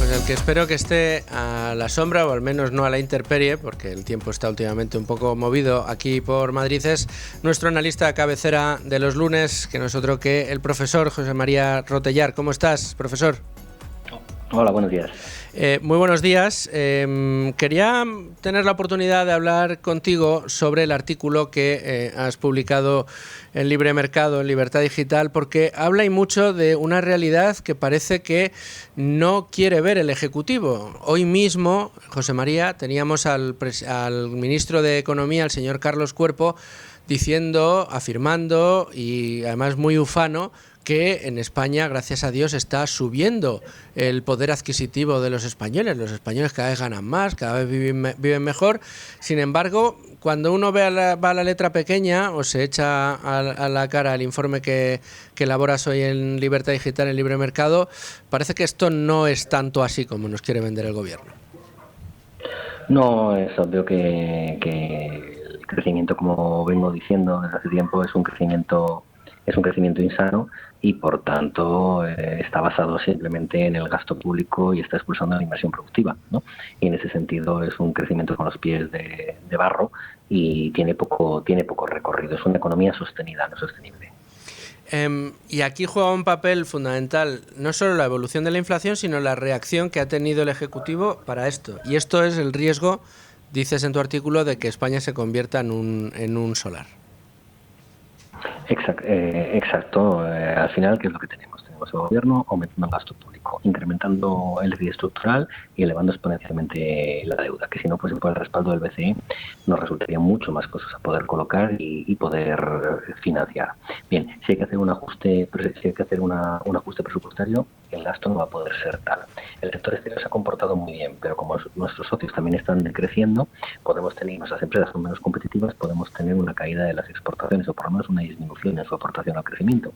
pues el que espero que esté a la sombra, o al menos no a la intemperie, porque el tiempo está últimamente un poco movido aquí por Madrid, es nuestro analista cabecera de los lunes, que no es otro que el profesor José María Rotellar. ¿Cómo estás, profesor? Hola, buenos días. Muy buenos días. Quería tener la oportunidad de hablar contigo sobre el artículo que has publicado en Libre Mercado, en Libertad Digital, porque habla y mucho de una realidad que parece que no quiere ver el Ejecutivo. Hoy mismo, José María, teníamos al ministro de Economía, el señor Carlos Cuerpo, afirmando y además muy ufano, que en España, gracias a Dios, está subiendo el poder adquisitivo de los españoles. Los españoles cada vez ganan más, cada vez viven mejor. Sin embargo, cuando uno va a la letra pequeña o se echa a la cara el informe que elaboras hoy en Libertad Digital, en Libre Mercado, parece que esto no es tanto así como nos quiere vender el gobierno. No, es obvio que el crecimiento, como vengo diciendo desde hace tiempo, es un crecimiento insano y, por tanto, está basado simplemente en el gasto público y está expulsando la inversión productiva, ¿no? Y en ese sentido es un crecimiento con los pies de barro y tiene poco recorrido. Es una economía sostenida, no sostenible. Y aquí juega un papel fundamental no solo la evolución de la inflación, sino la reacción que ha tenido el Ejecutivo para esto. Y esto es el riesgo, dices en tu artículo, de que España se convierta en un solar. Exacto. Al final, ¿qué es lo que tenemos? Tenemos el gobierno aumentando el gasto público, incrementando el déficit estructural y elevando exponencialmente la deuda, que si no fuese por el respaldo del BCE nos resultaría mucho más cosas a poder colocar y poder financiar. Bien, si hay que hacer un ajuste presupuestario, el gasto no va a poder ser tal. El sector exterior se ha comportado muy bien, pero como nuestros socios también están decreciendo, nuestras empresas son menos competitivas, podemos tener una caída de las exportaciones o por lo menos una disminución en su aportación al crecimiento.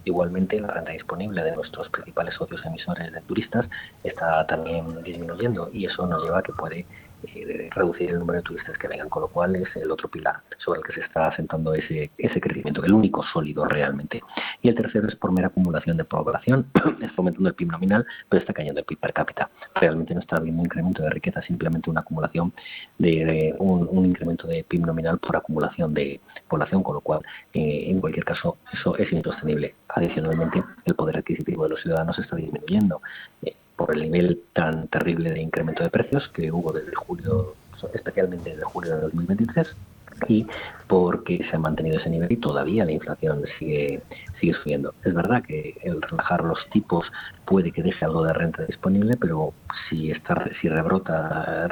Igualmente, la renta disponible de nuestros principales socios emisores de turistas está también disminuyendo y eso nos lleva a que puede reducir el número de turistas que vengan, con lo cual es el otro pilar sobre el que se está asentando ese crecimiento, el único sólido realmente. Y el tercero es por mera acumulación de población, está aumentando el PIB nominal, pero está cayendo el PIB per cápita. Realmente no está habiendo un incremento de riqueza, simplemente una acumulación de un incremento de PIB nominal por acumulación de población, con lo cual en cualquier caso eso es insostenible. Adicionalmente, el poder adquisitivo de los ciudadanos está disminuyendo por el nivel tan terrible de incremento de precios que hubo desde julio, especialmente desde julio de 2023, y porque se ha mantenido ese nivel y todavía la inflación sigue subiendo. Es verdad que el relajar los tipos puede que deje algo de renta disponible, pero si rebota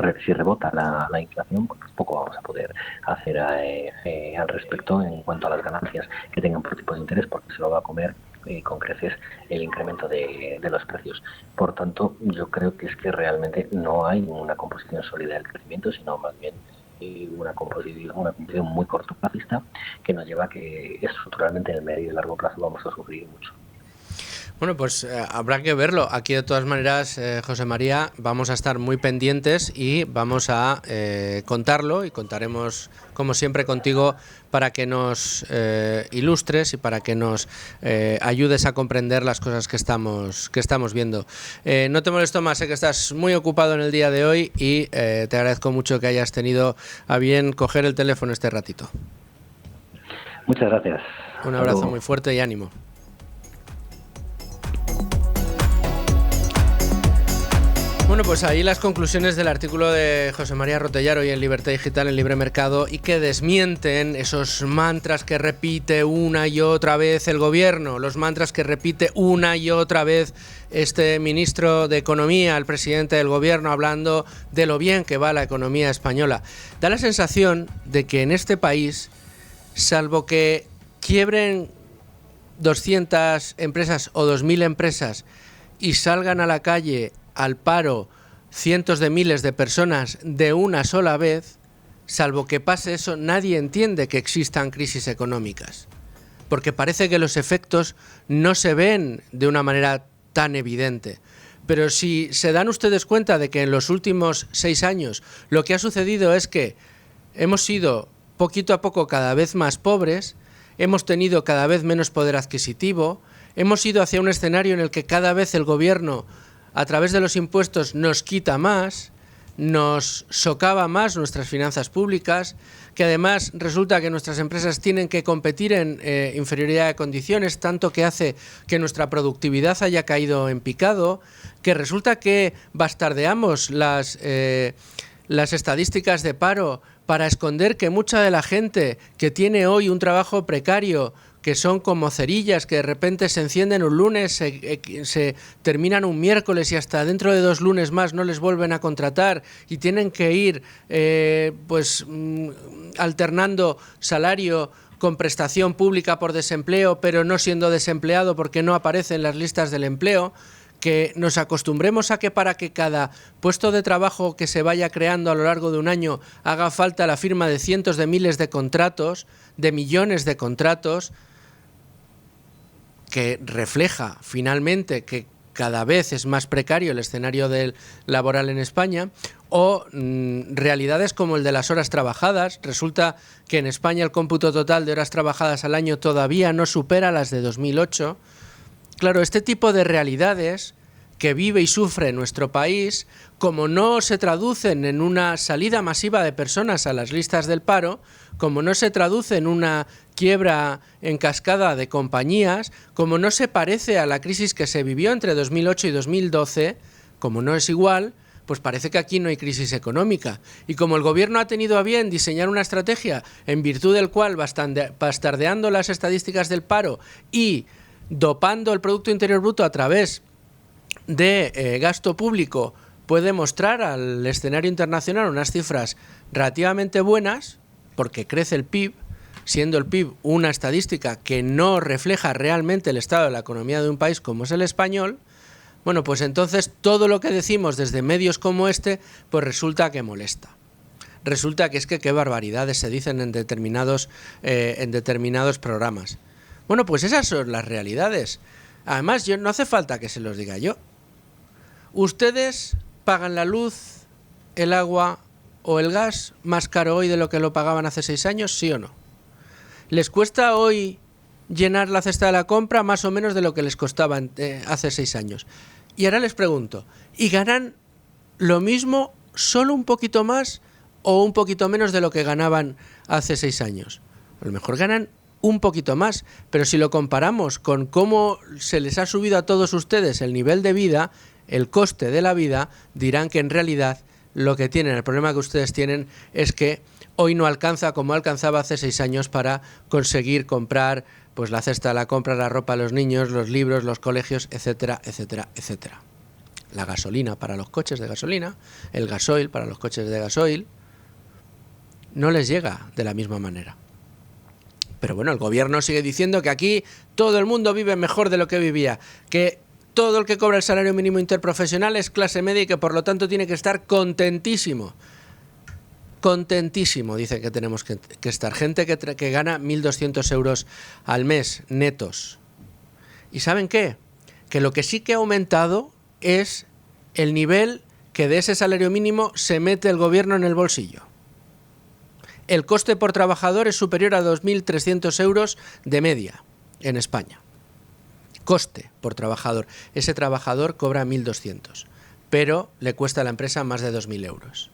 la inflación, pues poco vamos a poder hacer al respecto en cuanto a las ganancias que tengan por tipo de interés, porque se lo va a comer con creces el incremento de los precios. Por tanto, yo creo que es que realmente no hay una composición sólida del crecimiento, sino más bien una composición muy cortoplacista que nos lleva a que estructuralmente en el medio y largo plazo vamos a sufrir mucho. Bueno, pues habrá que verlo. Aquí, de todas maneras, José María, vamos a estar muy pendientes y vamos a contarlo, y contaremos, como siempre, contigo para que nos ilustres y para que nos ayudes a comprender las cosas que estamos viendo. No te molesto más, sé que estás muy ocupado en el día de hoy y te agradezco mucho que hayas tenido a bien coger el teléfono este ratito. Muchas gracias. Un abrazo muy fuerte y ánimo. Bueno, pues ahí las conclusiones del artículo de José María Rotellar hoy en Libertad Digital, en Libre Mercado, y que desmienten esos mantras que repite una y otra vez el gobierno, los mantras que repite una y otra vez este ministro de Economía, el presidente del gobierno, hablando de lo bien que va la economía española. Da la sensación de que en este país, salvo que quiebren 200 empresas o 2.000 empresas y salgan a la calle al paro cientos de miles de personas de una sola vez, salvo que pase eso, nadie entiende que existan crisis económicas, porque parece que los efectos no se ven de una manera tan evidente. Pero si se dan ustedes cuenta de que en los últimos 6 años lo que ha sucedido es que hemos sido poquito a poco cada vez más pobres, hemos tenido cada vez menos poder adquisitivo, hemos ido hacia un escenario en el que cada vez el gobierno a través de los impuestos nos quita más, nos socava más nuestras finanzas públicas, que además resulta que nuestras empresas tienen que competir en inferioridad de condiciones, tanto que hace que nuestra productividad haya caído en picado, que resulta que bastardeamos las estadísticas de paro para esconder que mucha de la gente que tiene hoy un trabajo precario, que son como cerillas que de repente se encienden un lunes, se terminan un miércoles y hasta dentro de 2 lunes más no les vuelven a contratar y tienen que ir alternando salario con prestación pública por desempleo, pero no siendo desempleado porque no aparece en las listas del empleo, que nos acostumbremos a que para que cada puesto de trabajo que se vaya creando a lo largo de un año haga falta la firma de cientos de miles de contratos, de millones de contratos, que refleja finalmente que cada vez es más precario el escenario laboral en España, o realidades como el de las horas trabajadas. Resulta que en España el cómputo total de horas trabajadas al año todavía no supera las de 2008. Claro, este tipo de realidades que vive y sufre nuestro país, como no se traducen en una salida masiva de personas a las listas del paro, como no se traduce en una quiebra en cascada de compañías, como no se parece a la crisis que se vivió entre 2008 y 2012, como no es igual, pues parece que aquí no hay crisis económica. Y como el gobierno ha tenido a bien diseñar una estrategia en virtud del cual, bastardeando las estadísticas del paro y dopando el Producto Interior Bruto a través de gasto público, puede mostrar al escenario internacional unas cifras relativamente buenas, porque crece el PIB, siendo el PIB una estadística que no refleja realmente el estado de la economía de un país como es el español. Bueno, pues entonces todo lo que decimos desde medios como este, pues resulta que molesta. Resulta que es que qué barbaridades se dicen en determinados programas. Bueno, pues esas son las realidades. Además, no hace falta que se los diga yo. ¿Ustedes pagan la luz, el agua o el gas más caro hoy de lo que lo pagaban hace 6 años, sí o no? ¿Les cuesta hoy llenar la cesta de la compra más o menos de lo que les costaba hace 6 años? Y ahora les pregunto, ¿y ganan lo mismo, solo un poquito más o un poquito menos de lo que ganaban hace 6 años? A lo mejor ganan un poquito más, pero si lo comparamos con cómo se les ha subido a todos ustedes el nivel de vida, el coste de la vida, dirán que en realidad lo que tienen, el problema que ustedes tienen es que hoy no alcanza como alcanzaba hace 6 años para conseguir comprar pues la cesta de la compra, la ropa a los niños, los libros, los colegios, etcétera, etcétera, etcétera. La gasolina para los coches de gasolina, el gasoil para los coches de gasoil, no les llega de la misma manera. Pero bueno, el gobierno sigue diciendo que aquí todo el mundo vive mejor de lo que vivía, que todo el que cobra el salario mínimo interprofesional es clase media y que por lo tanto tiene que estar contentísimo. Contentísimo, dice que tenemos que estar. Gente que gana 1.200 euros al mes netos. ¿Y saben qué? Que lo que sí que ha aumentado es el nivel que de ese salario mínimo se mete el gobierno en el bolsillo. El coste por trabajador es superior a 2.300 euros de media en España. Coste por trabajador. Ese trabajador cobra 1.200, pero le cuesta a la empresa más de 2.000 euros.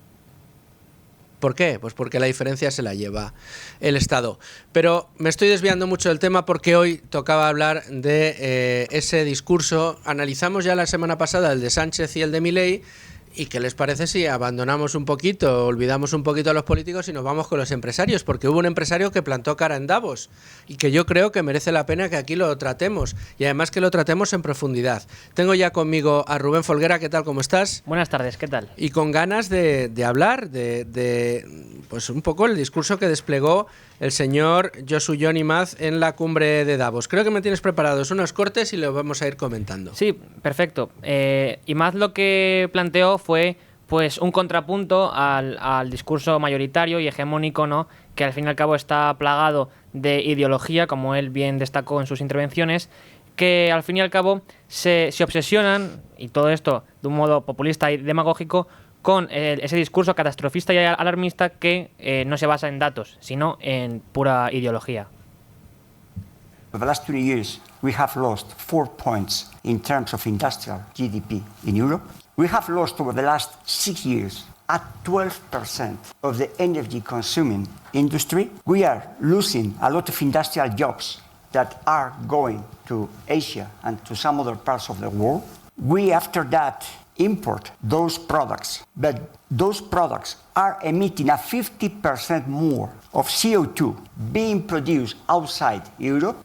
¿Por qué? Pues porque la diferencia se la lleva el Estado. Pero me estoy desviando mucho del tema porque hoy tocaba hablar de ese discurso. Analizamos ya la semana pasada el de Sánchez y el de Milei. ¿Y qué les parece si abandonamos un poquito, olvidamos un poquito a los políticos y nos vamos con los empresarios? Porque hubo un empresario que plantó cara en Davos y que yo creo que merece la pena que aquí lo tratemos y además que lo tratemos en profundidad. Tengo ya conmigo a Rubén Folguera. ¿Qué tal? ¿Cómo estás? Buenas tardes, ¿qué tal? Y con ganas de hablar de pues un poco el discurso que desplegó el señor Josu Jon Imaz en la cumbre de Davos. Creo que me tienes preparados unos cortes y lo vamos a ir comentando. Sí, perfecto. Imaz lo que planteó fue pues un contrapunto al discurso mayoritario y hegemónico, ¿no?, que al fin y al cabo está plagado de ideología, como él bien destacó en sus intervenciones, que al fin y al cabo se obsesionan, y todo esto de un modo populista y demagógico, con ese discurso catastrofista y alarmista que no se basa en datos, sino en pura ideología. For the last 20 years, we have lost 4 points in terms of industrial GDP in Europe. We have lost over the last 6 years at 12% of the energy consuming industry. We are losing a lot of industrial jobs that are going to Asia and to some other parts of the world. We, after that, import those products, but those products are emitting a 50% more of CO2 being produced outside Europe.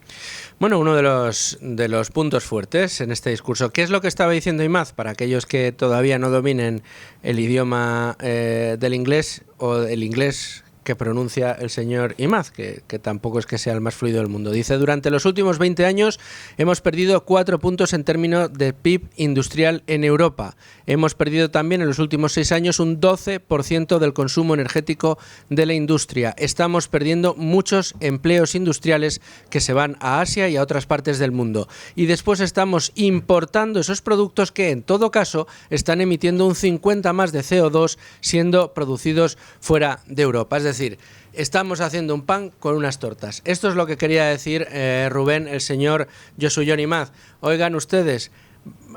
Bueno, uno de los puntos fuertes en este discurso. ¿Qué es lo que estaba diciendo Imaz? Para aquellos que todavía no dominen el idioma del inglés o el inglés que pronuncia el señor Imaz, que tampoco es que sea el más fluido del mundo. Dice, durante los últimos 20 años hemos perdido 4 puntos en términos de PIB industrial en Europa. Hemos perdido también en los últimos 6 años un 12% del consumo energético de la industria. Estamos perdiendo muchos empleos industriales que se van a Asia y a otras partes del mundo. Y después estamos importando esos productos que, en todo caso, están emitiendo un 50 más de CO2 siendo producidos fuera de Europa. Es decir, estamos haciendo un pan con unas tortas. Esto es lo que quería decir Rubén, el señor Josu Jon Imaz. Oigan ustedes,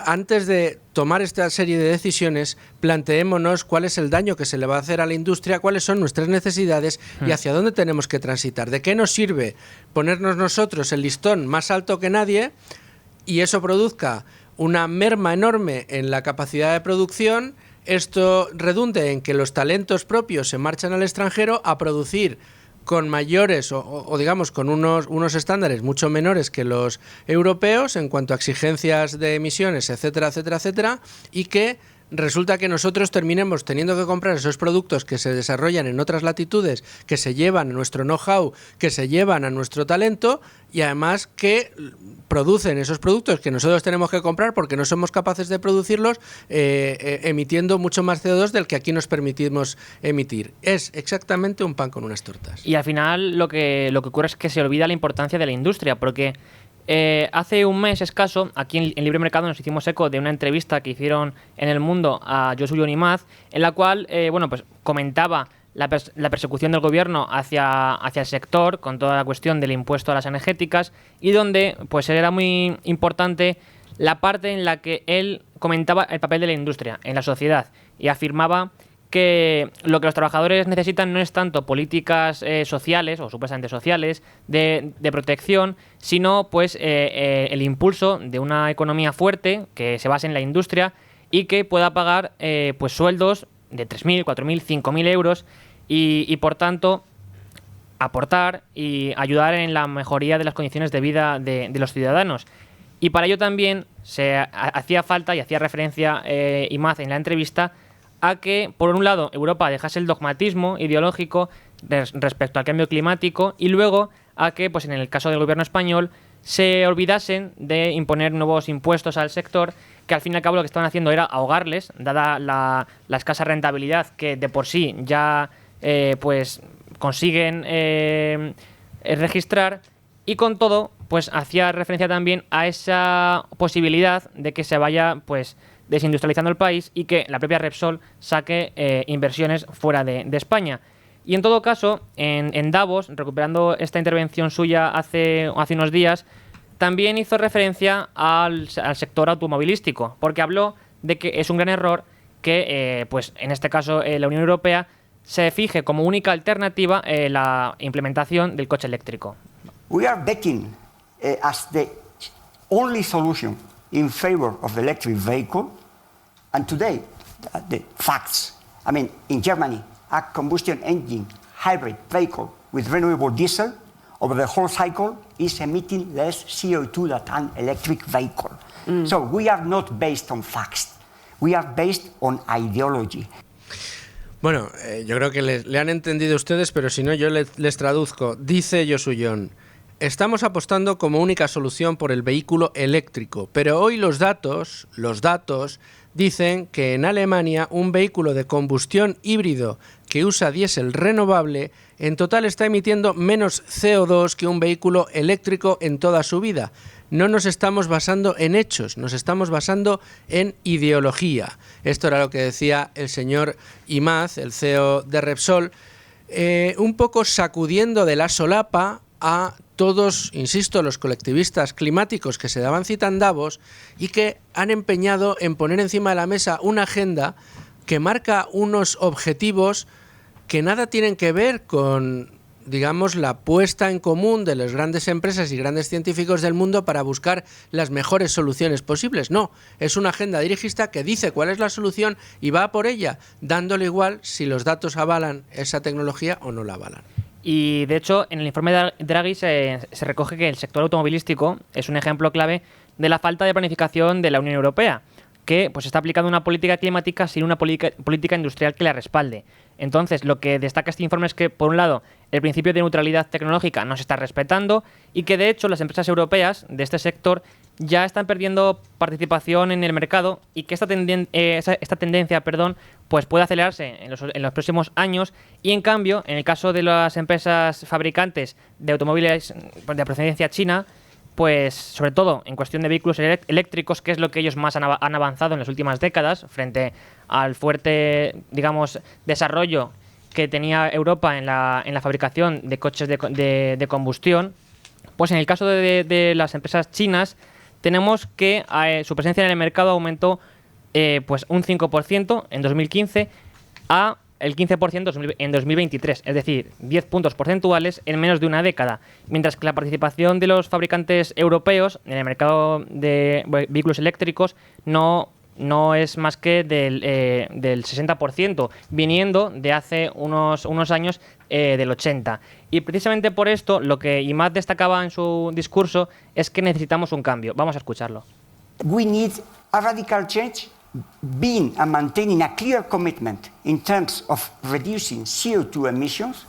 antes de tomar esta serie de decisiones, planteémonos cuál es el daño que se le va a hacer a la industria, cuáles son nuestras necesidades y hacia dónde tenemos que transitar. ¿De qué nos sirve ponernos nosotros el listón más alto que nadie y eso produzca una merma enorme en la capacidad de producción? Esto redunde en que los talentos propios se marchan al extranjero a producir con mayores o digamos con unos estándares mucho menores que los europeos en cuanto a exigencias de emisiones, etcétera, etcétera, etcétera, y que resulta que nosotros terminemos teniendo que comprar esos productos que se desarrollan en otras latitudes, que se llevan a nuestro know-how, que se llevan a nuestro talento y además que producen esos productos que nosotros tenemos que comprar porque no somos capaces de producirlos, emitiendo mucho más CO2 del que aquí nos permitimos emitir. Es exactamente un pan con unas tortas. Y al final lo que ocurre es que se olvida la importancia de la industria, porque hace un mes escaso, aquí en Libre Mercado nos hicimos eco de una entrevista que hicieron en El Mundo a Josu Jon Imaz, en la cual pues comentaba la persecución del gobierno hacia el sector con toda la cuestión del impuesto a las energéticas, y donde pues era muy importante la parte en la que él comentaba el papel de la industria en la sociedad y afirmaba que lo que los trabajadores necesitan no es tanto políticas sociales o supuestamente sociales de protección, sino pues el impulso de una economía fuerte que se base en la industria y que pueda pagar pues sueldos de 3.000, 4.000, 5.000 euros y por tanto aportar y ayudar en la mejoría de las condiciones de vida de los ciudadanos. Y para ello también se hacía falta y hacía referencia Imaz en la entrevista a que, por un lado, Europa dejase el dogmatismo ideológico respecto al cambio climático y luego a que, pues en el caso del gobierno español, se olvidasen de imponer nuevos impuestos al sector, que al fin y al cabo lo que estaban haciendo era ahogarles, dada la escasa rentabilidad que de por sí ya pues consiguen registrar, y con todo pues hacía referencia también a esa posibilidad de que se vaya pues desindustrializando el país y que la propia Repsol saque inversiones fuera de España. Y en todo caso, en Davos, recuperando esta intervención suya hace unos días, también hizo referencia al sector automovilístico, porque habló de que es un gran error que, pues en este caso, la Unión Europea se fije como única alternativa la implementación del coche eléctrico. We are betting as the only solution in favor of the electric vehicle. And today, the facts, I mean, in Germany, a combustion engine hybrid vehicle with renewable diesel over the whole cycle is emitting less CO2 than an electric vehicle. So we are not based on facts. We are based on ideology. Bueno, yo creo que le han entendido ustedes, pero si no yo les traduzco. Dice Josu Jon: estamos apostando como única solución por el vehículo eléctrico, pero hoy los datos dicen que en Alemania un vehículo de combustión híbrido que usa diésel renovable en total está emitiendo menos CO2 que un vehículo eléctrico en toda su vida. No nos estamos basando en hechos, nos estamos basando en ideología. Esto era lo que decía el señor Imaz, el CEO de Repsol, un poco sacudiendo de la solapa a todos, insisto, los colectivistas climáticos que se daban cita en Davos y que han empeñado en poner encima de la mesa una agenda que marca unos objetivos que nada tienen que ver con, digamos, la puesta en común de las grandes empresas y grandes científicos del mundo para buscar las mejores soluciones posibles. No, es una agenda dirigista que dice cuál es la solución y va por ella, dándole igual si los datos avalan esa tecnología o no la avalan. Y de hecho, en el informe de Draghi se recoge que el sector automovilístico es un ejemplo clave de la falta de planificación de la Unión Europea, que pues está aplicando una política climática sin una política industrial que la respalde. Entonces, lo que destaca este informe es que, por un lado, el principio de neutralidad tecnológica no se está respetando y que, de hecho, las empresas europeas de este sector ya están perdiendo participación en el mercado y que esta tendencia pues puede acelerarse en los próximos años. Y, en cambio, en el caso de las empresas fabricantes de automóviles de procedencia china, pues sobre todo en cuestión de vehículos eléctricos, que es lo que ellos más han avanzado en las últimas décadas frente al fuerte, digamos, desarrollo que tenía Europa en la fabricación de coches de combustión, pues en el caso de las empresas chinas tenemos que su presencia en el mercado aumentó pues un 5% en 2015 a el 15% en 2023, es decir, 10 puntos porcentuales en menos de una década, mientras que la participación de los fabricantes europeos en el mercado de vehículos eléctricos no es más que del 60%, viniendo de hace unos años del 80%. Y precisamente por esto, lo que Imad destacaba en su discurso es que necesitamos un cambio. Vamos a escucharlo. We need a radical change, being and maintaining a clear commitment in terms of reducing CO2 emissions,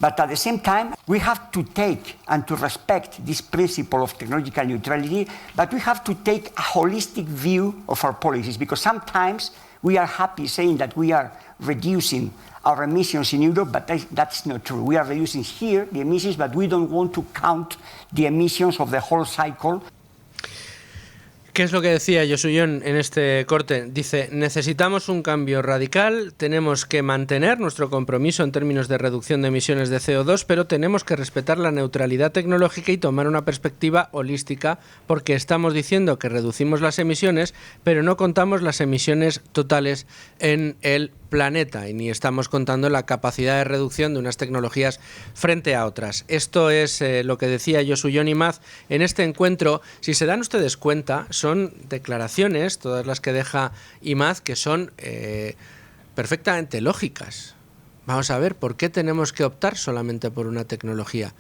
but at the same time, we have to take and to respect this principle of technological neutrality, but we have to take a holistic view of our policies, because sometimes we are happy saying that we are reducing our emissions in Europe, but that's not true. We are reducing here the emissions, but we don't want to count the emissions of the whole cycle. ¿Qué es lo que decía Josuyon en este corte? Dice, necesitamos un cambio radical, tenemos que mantener nuestro compromiso en términos de reducción de emisiones de CO2, pero tenemos que respetar la neutralidad tecnológica y tomar una perspectiva holística, porque estamos diciendo que reducimos las emisiones, pero no contamos las emisiones totales en el planeta y ni estamos contando la capacidad de reducción de unas tecnologías frente a otras. Esto es lo que decía Josuyon Imaz en este encuentro. Si se dan ustedes cuenta, son declaraciones, todas las que deja Imaz, que son perfectamente lógicas. Vamos a ver, ¿por qué tenemos que optar solamente por una tecnología?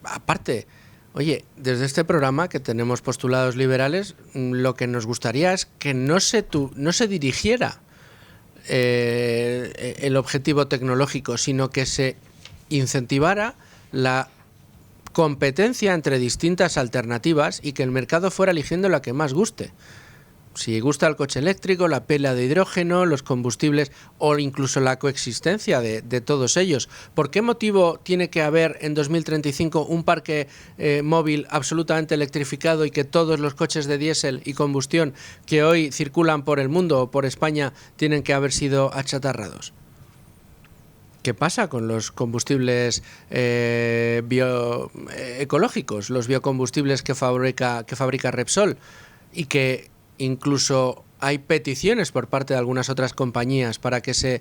Aparte, oye, desde este programa que tenemos postulados liberales, lo que nos gustaría es que no se dirigiera el objetivo tecnológico, sino que se incentivara la competencia entre distintas alternativas y que el mercado fuera eligiendo la que más guste. Si gusta el coche eléctrico, la pila de hidrógeno, los combustibles o incluso la coexistencia de todos ellos. ¿Por qué motivo tiene que haber en 2035 un parque móvil absolutamente electrificado y que todos los coches de diésel y combustión que hoy circulan por el mundo o por España tienen que haber sido achatarrados? ¿Qué pasa con los combustibles bioecológicos, los biocombustibles que fabrica Repsol y que incluso hay peticiones por parte de algunas otras compañías para que se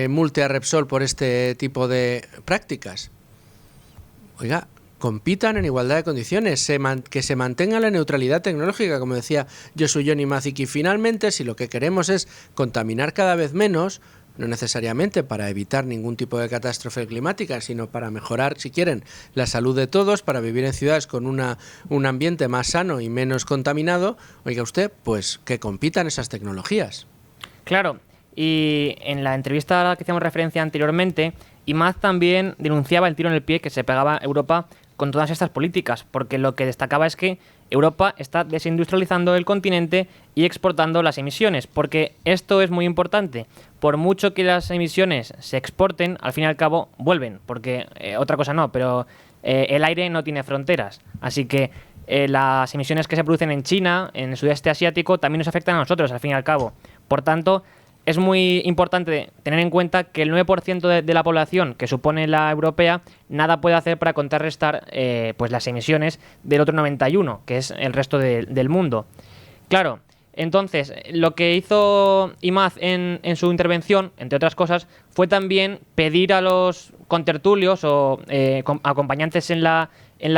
multe a Repsol por este tipo de prácticas? Oiga, compitan en igualdad de condiciones, que se mantenga la neutralidad tecnológica, como decía Josuyon Imaz, y finalmente, si lo que queremos es contaminar cada vez menos, no necesariamente para evitar ningún tipo de catástrofe climática, sino para mejorar, si quieren, la salud de todos, para vivir en ciudades con un ambiente más sano y menos contaminado, oiga usted, pues que compitan esas tecnologías. Claro, y en la entrevista a la que hacíamos referencia anteriormente, Imaz también denunciaba el tiro en el pie que se pegaba Europa con todas estas políticas, porque lo que destacaba es que Europa está desindustrializando el continente y exportando las emisiones, porque esto es muy importante. Por mucho que las emisiones se exporten, al fin y al cabo vuelven, porque otra cosa no, pero el aire no tiene fronteras. Así que las emisiones que se producen en China, en el sudeste asiático, también nos afectan a nosotros, al fin y al cabo. Por tanto, es muy importante tener en cuenta que el 9% de la población que supone la europea nada puede hacer para contrarrestar pues las emisiones del otro 91%, que es el resto del mundo. Claro, entonces lo que hizo Imaz en su intervención, entre otras cosas, fue también pedir a los contertulios o acompañantes en la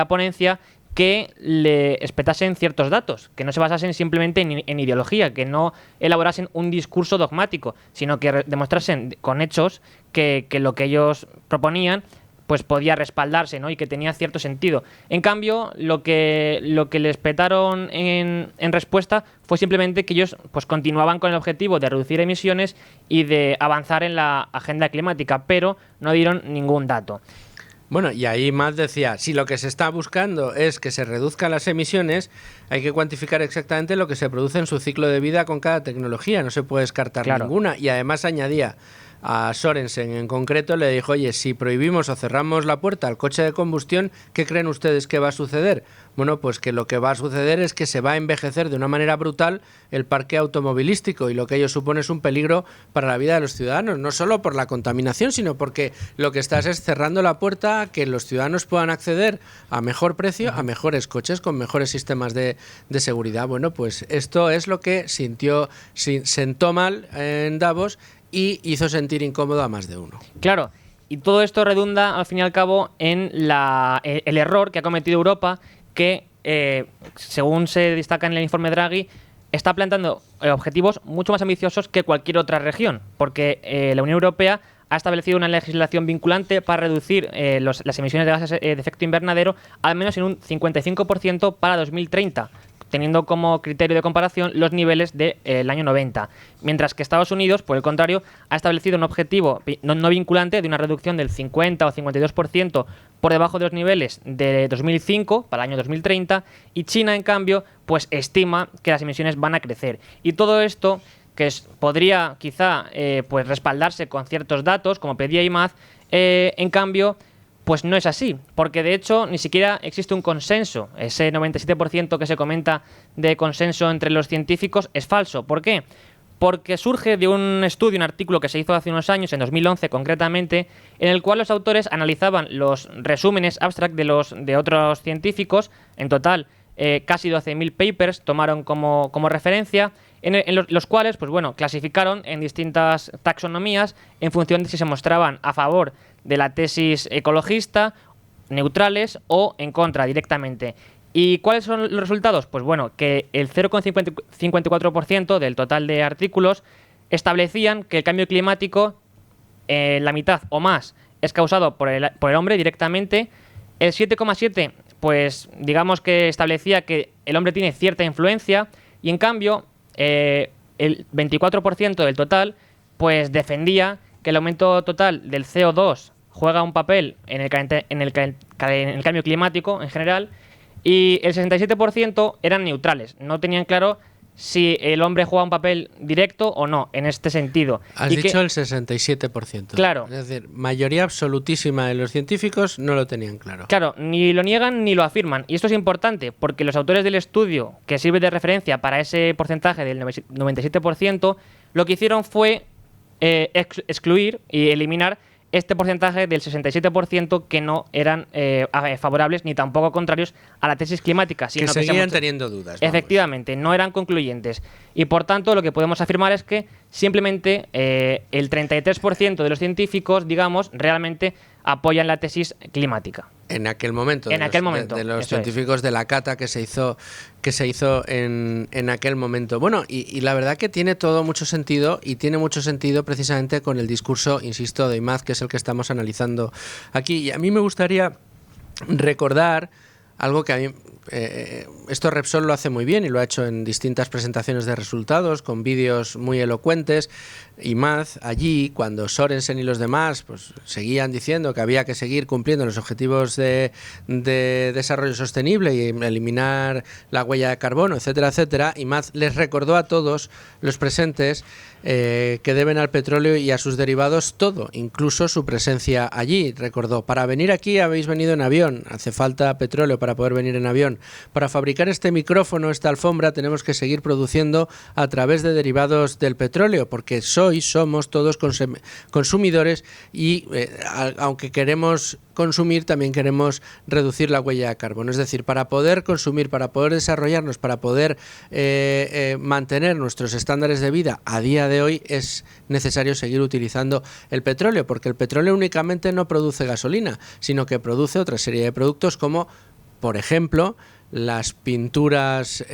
ponencia que le espetasen ciertos datos, que no se basasen simplemente en ideología, que no elaborasen un discurso dogmático, sino que demostrasen con hechos que lo que ellos proponían pues podía respaldarse, ¿no? Y que tenía cierto sentido. En cambio, lo que les petaron en respuesta fue simplemente que ellos pues continuaban con el objetivo de reducir emisiones y de avanzar en la agenda climática, pero no dieron ningún dato. Bueno, y ahí Imaz decía, si lo que se está buscando es que se reduzcan las emisiones, hay que cuantificar exactamente lo que se produce en su ciclo de vida con cada tecnología, no se puede descartar ninguna. Y además añadía, a Sorensen en concreto le dijo, oye, si prohibimos o cerramos la puerta al coche de combustión, ¿qué creen ustedes que va a suceder? Bueno, pues que lo que va a suceder es que se va a envejecer de una manera brutal el parque automovilístico, y lo que ello supone es un peligro para la vida de los ciudadanos, no solo por la contaminación, sino porque lo que estás es cerrando la puerta a que los ciudadanos puedan acceder a mejor precio, a mejores coches con mejores sistemas de seguridad. Bueno, pues esto es lo que sentó mal en Davos y hizo sentir incómodo a más de uno. Claro, y todo esto redunda, al fin y al cabo, en el error que ha cometido Europa, que, según se destaca en el informe Draghi, está planteando objetivos mucho más ambiciosos que cualquier otra región, porque la Unión Europea ha establecido una legislación vinculante para reducir las emisiones de gases de efecto invernadero al menos en un 55% para 2030, teniendo como criterio de comparación los niveles del año 90. Mientras que Estados Unidos, por el contrario, ha establecido un objetivo no vinculante de una reducción del 50 o 52% por debajo de los niveles de 2005 para el año 2030, y China, en cambio, pues estima que las emisiones van a crecer. Y todo esto, que podría quizá pues respaldarse con ciertos datos, como pedía Imaz, en cambio, pues no es así, porque de hecho ni siquiera existe un consenso. Ese 97% que se comenta de consenso entre los científicos es falso. ¿Por qué? Porque surge de un estudio, un artículo que se hizo hace unos años, en 2011 concretamente, en el cual los autores analizaban los resúmenes abstract de otros científicos. En total, casi 12.000 papers tomaron como referencia, en los cuales, pues bueno, clasificaron en distintas taxonomías en función de si se mostraban a favor de la tesis ecologista, neutrales o en contra directamente. ¿Y cuáles son los resultados? Pues bueno, que el 0,54% del total de artículos establecían que el cambio climático, la mitad o más, es causado por el hombre directamente. El 7,7%, pues digamos que establecía que el hombre tiene cierta influencia, y en cambio el 24% del total pues defendía que el aumento total del CO2 juega un papel en el cambio climático en general, y el 67% eran neutrales, no tenían claro si el hombre juega un papel directo o no en este sentido. Has dicho el 67%. Claro. Es decir, mayoría absolutísima de los científicos no lo tenían claro. Claro, ni lo niegan ni lo afirman. Y esto es importante porque los autores del estudio, que sirve de referencia para ese porcentaje del 97%, lo que hicieron fue excluir y eliminar este porcentaje del 67% que no eran favorables ni tampoco contrarios a la tesis climática, sino que seguían teniendo dudas. Efectivamente, no eran concluyentes. Y por tanto, lo que podemos afirmar es que simplemente el 33% de los científicos, digamos, realmente apoyan la tesis climática. En aquel momento. De los científicos de la cata que se hizo en aquel momento. Bueno, y la verdad que tiene todo mucho sentido, y tiene mucho sentido precisamente con el discurso, insisto, de Imaz, que es el que estamos analizando aquí. Y a mí me gustaría recordar algo que a mí, esto Repsol lo hace muy bien y lo ha hecho en distintas presentaciones de resultados con vídeos muy elocuentes. Imaz allí, cuando Sorensen y los demás pues seguían diciendo que había que seguir cumpliendo los objetivos de desarrollo sostenible y eliminar la huella de carbono, etcétera, etcétera, Imaz les recordó a todos los presentes que deben al petróleo y a sus derivados todo, incluso su presencia allí. Recordó, para venir aquí habéis venido en avión, hace falta petróleo para poder venir en avión. expresión. Para fabricar este micrófono, esta alfombra, tenemos que seguir produciendo a través de derivados del petróleo, porque somos todos consumidores y aunque queremos consumir, también queremos reducir la huella de carbono. Es decir, para poder consumir, para poder desarrollarnos, para poder mantener nuestros estándares de vida a día de hoy, es necesario seguir utilizando el petróleo, porque el petróleo únicamente no produce gasolina, sino que produce otra serie de productos como, por ejemplo, las pinturas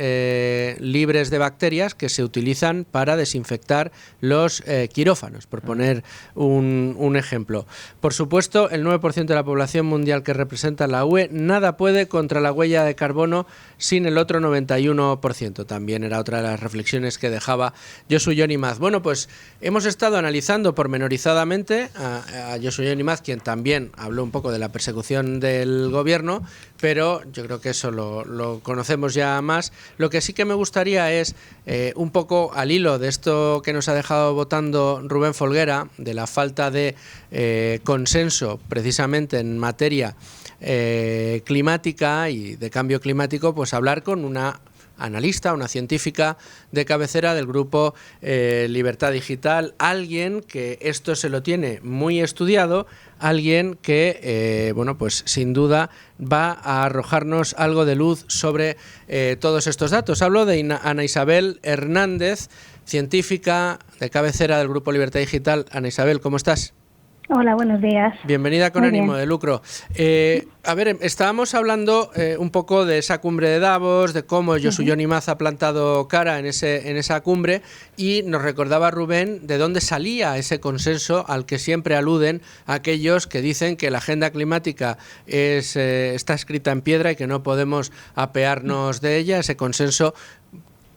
libres de bacterias que se utilizan para desinfectar los quirófanos, por poner un ejemplo. Por supuesto, el 9% de la población mundial que representa la UE nada puede contra la huella de carbono sin el otro 91%. También era otra de las reflexiones que dejaba Josu Yonimaz. Bueno, pues hemos estado analizando pormenorizadamente a Josu Yonimaz, quien también habló un poco de la persecución del gobierno, pero yo creo que eso lo conocemos ya más. Lo que sí que me gustaría es, un poco al hilo de esto que nos ha dejado votando Rubén Folguera, de la falta de consenso precisamente en materia climática y de cambio climático, pues hablar con una analista, una científica de cabecera del grupo Libertad Digital, alguien que esto se lo tiene muy estudiado, alguien que, bueno, pues sin duda va a arrojarnos algo de luz sobre todos estos datos. Hablo de Ana Isabel Hernández, científica de cabecera del grupo Libertad Digital. Ana Isabel, ¿cómo estás? Hola, buenos días. Bienvenida con ánimo de lucro. A ver, estábamos hablando un poco de esa cumbre de Davos, de cómo Josu Yonimaz ha plantado cara en esa cumbre, y nos recordaba Rubén de dónde salía ese consenso al que siempre aluden aquellos que dicen que la agenda climática está escrita en piedra y que no podemos apearnos de ella, ese consenso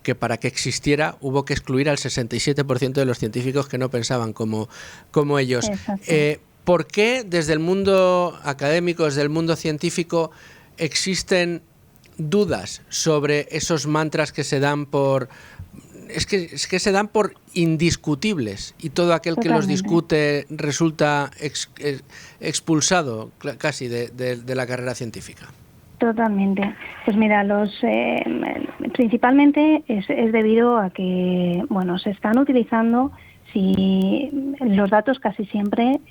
que para que existiera hubo que excluir al 67% de los científicos que no pensaban como ellos. ¿Por qué desde el mundo académico, desde el mundo científico, existen dudas sobre esos mantras que se dan por... Es que se dan por indiscutibles, y todo aquel que los discute resulta expulsado casi de la carrera científica? Totalmente. Pues mira, principalmente es debido a que, bueno, se están utilizando, si los datos casi siempre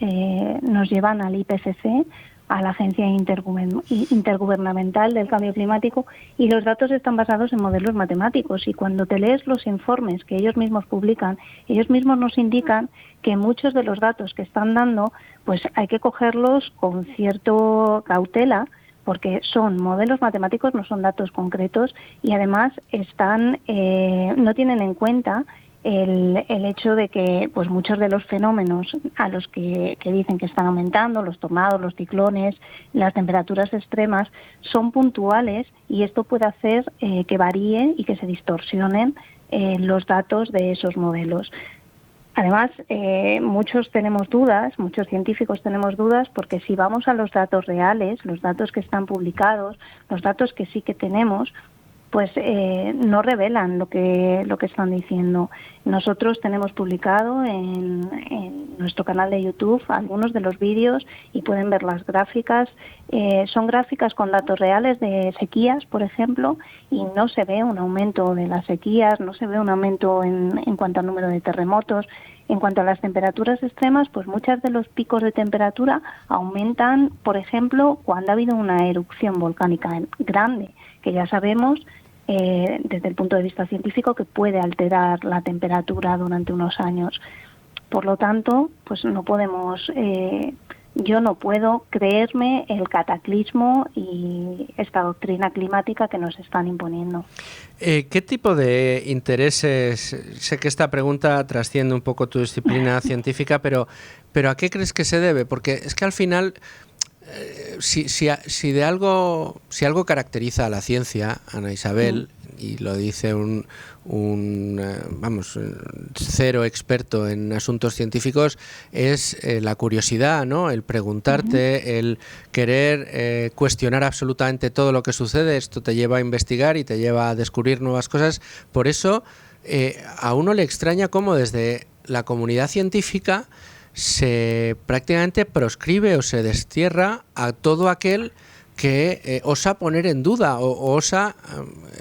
nos llevan al IPCC, a la Agencia Intergubernamental del Cambio Climático, y los datos están basados en modelos matemáticos, y cuando te lees los informes que ellos mismos publican, ellos mismos nos indican que muchos de los datos que están dando, pues hay que cogerlos con cierta cautela, porque son modelos matemáticos, no son datos concretos, y además no tienen en cuenta el hecho de que pues muchos de los fenómenos a los que dicen que están aumentando, los tornados, los ciclones, las temperaturas extremas, son puntuales, y esto puede hacer que varíen y que se distorsionen los datos de esos modelos. Además, muchos científicos tenemos dudas, porque si vamos a los datos reales, los datos que están publicados, los datos que sí que tenemos, pues no revelan lo que están diciendo. Nosotros tenemos publicado en nuestro canal de YouTube algunos de los vídeos, y pueden ver las gráficas. Son gráficas con datos reales de sequías, por ejemplo, y no se ve un aumento de las sequías, no se ve un aumento en cuanto al número de terremotos. En cuanto a las temperaturas extremas, pues muchos de los picos de temperatura aumentan, por ejemplo, cuando ha habido una erupción volcánica grande, que ya sabemos desde el punto de vista científico que puede alterar la temperatura durante unos años. Por lo tanto, pues no podemos, yo no puedo creerme el cataclismo y esta doctrina climática que nos están imponiendo. ¿Qué tipo de intereses? Sé que esta pregunta trasciende un poco tu disciplina científica, pero ¿a qué crees que se debe? Porque es que al final, si algo caracteriza a la ciencia, Ana Isabel, y lo dice un cero experto en asuntos científicos, es la curiosidad, ¿no? El preguntarte, el querer cuestionar absolutamente todo lo que sucede. Esto te lleva a investigar y te lleva a descubrir nuevas cosas. Por eso a uno le extraña cómo desde la comunidad científica se prácticamente proscribe o se destierra a todo aquel que osa poner en duda o osa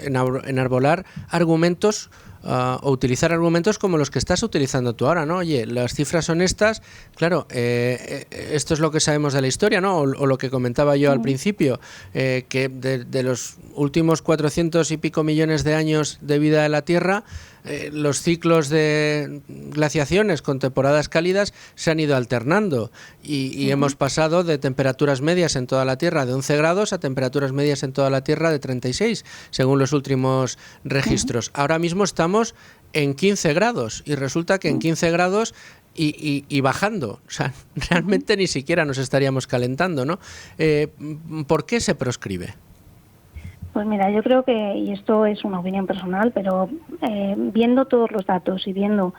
enarbolar argumentos o utilizar argumentos como los que estás utilizando tú ahora, ¿no? Oye, las cifras son estas, claro, esto es lo que sabemos de la historia, ¿no? O lo que comentaba yo al principio, que de los últimos 400 y pico millones de años de vida de la Tierra, los ciclos de glaciaciones con temporadas cálidas se han ido alternando y hemos pasado de temperaturas medias en toda la Tierra de 11 grados a temperaturas medias en toda la Tierra de 36, según los últimos registros. Ahora mismo estamos en 15 grados y resulta que en 15 grados y bajando, o sea, realmente ni siquiera nos estaríamos calentando, ¿no? ¿Por qué se proscribe? Pues mira, yo creo que, y esto es una opinión personal, pero viendo todos los datos y viendo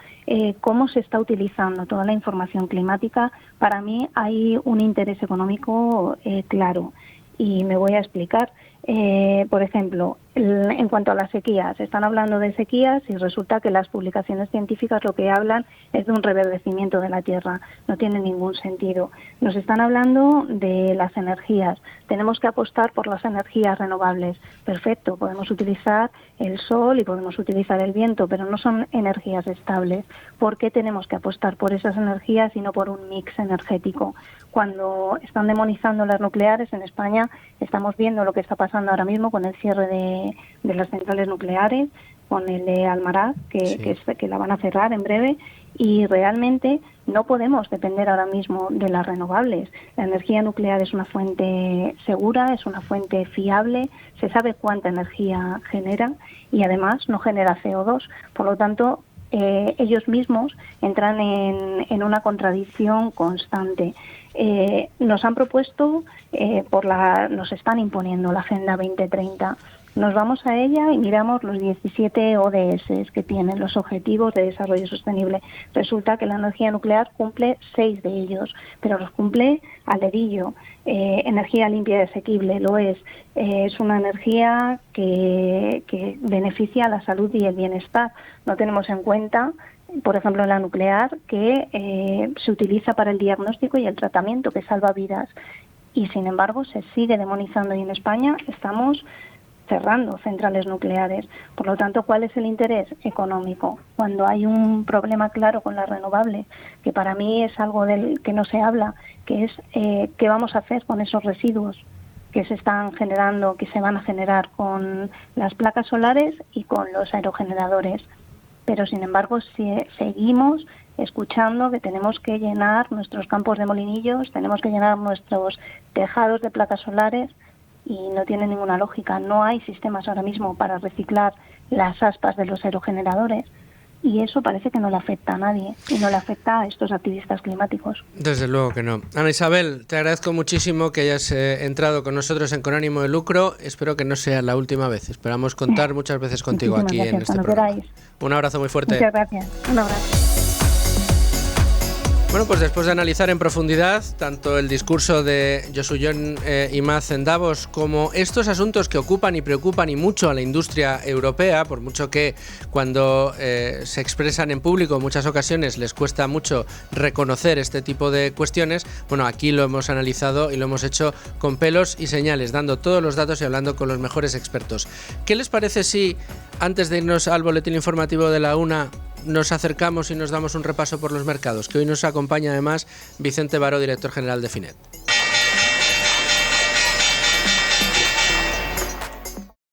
cómo se está utilizando toda la información climática, para mí hay un interés económico claro. Y me voy a explicar. Por ejemplo, en cuanto a las sequías, están hablando de sequías y resulta que las publicaciones científicas lo que hablan es de un reverdecimiento de la tierra. No tiene ningún sentido. Nos están hablando de las energías. Tenemos que apostar por las energías renovables. Perfecto, podemos utilizar el sol y podemos utilizar el viento, pero no son energías estables. ¿Por qué tenemos que apostar por esas energías y no por un mix energético? Cuando están demonizando las nucleares en España, estamos viendo lo que está pasando ahora mismo con el cierre de las centrales nucleares, con el de Almaraz, que la van a cerrar en breve, y realmente no podemos depender ahora mismo de las renovables. La energía nuclear es una fuente segura, es una fuente fiable, se sabe cuánta energía genera y además no genera CO2. Por lo tanto, ellos mismos entran en una contradicción constante. Nos han propuesto, nos están imponiendo la Agenda 2030. Nos vamos a ella y miramos los 17 ODS que tienen, los Objetivos de Desarrollo Sostenible. Resulta que la energía nuclear cumple 6 de ellos, pero los cumple al dedillo. Energía limpia y asequible lo es. Es una energía que beneficia a la salud y el bienestar. No tenemos en cuenta, por ejemplo, la nuclear, que se utiliza para el diagnóstico y el tratamiento, que salva vidas. Y, sin embargo, se sigue demonizando y en España estamos cerrando centrales nucleares. Por lo tanto, ¿cuál es el interés económico? Cuando hay un problema claro con las renovables, que para mí es algo del que no se habla, que es qué vamos a hacer con esos residuos que se están generando, que se van a generar con las placas solares y con los aerogeneradores. Pero, sin embargo, seguimos escuchando que tenemos que llenar nuestros campos de molinillos, tenemos que llenar nuestros tejados de placas solares, y no tiene ninguna lógica. No hay sistemas ahora mismo para reciclar las aspas de los aerogeneradores y eso parece que no le afecta a nadie y no le afecta a estos activistas climáticos. Desde luego que no. Ana Isabel, te agradezco muchísimo que hayas entrado con nosotros en Con Ánimo de Lucro. Espero que no sea la última vez. Esperamos contar muchas veces contigo aquí en este programa. Un abrazo muy fuerte. Muchas gracias. Un abrazo. Bueno, pues después de analizar en profundidad tanto el discurso de Josu Jon Imaz en Davos como estos asuntos que ocupan y preocupan y mucho a la industria europea, por mucho que cuando se expresan en público en muchas ocasiones les cuesta mucho reconocer este tipo de cuestiones, bueno, aquí lo hemos analizado y lo hemos hecho con pelos y señales, dando todos los datos y hablando con los mejores expertos. ¿Qué les parece si, antes de irnos al boletín informativo de la 1, nos acercamos y nos damos un repaso por los mercados? Que hoy nos acompaña además Vicente Baró, director general de Finet.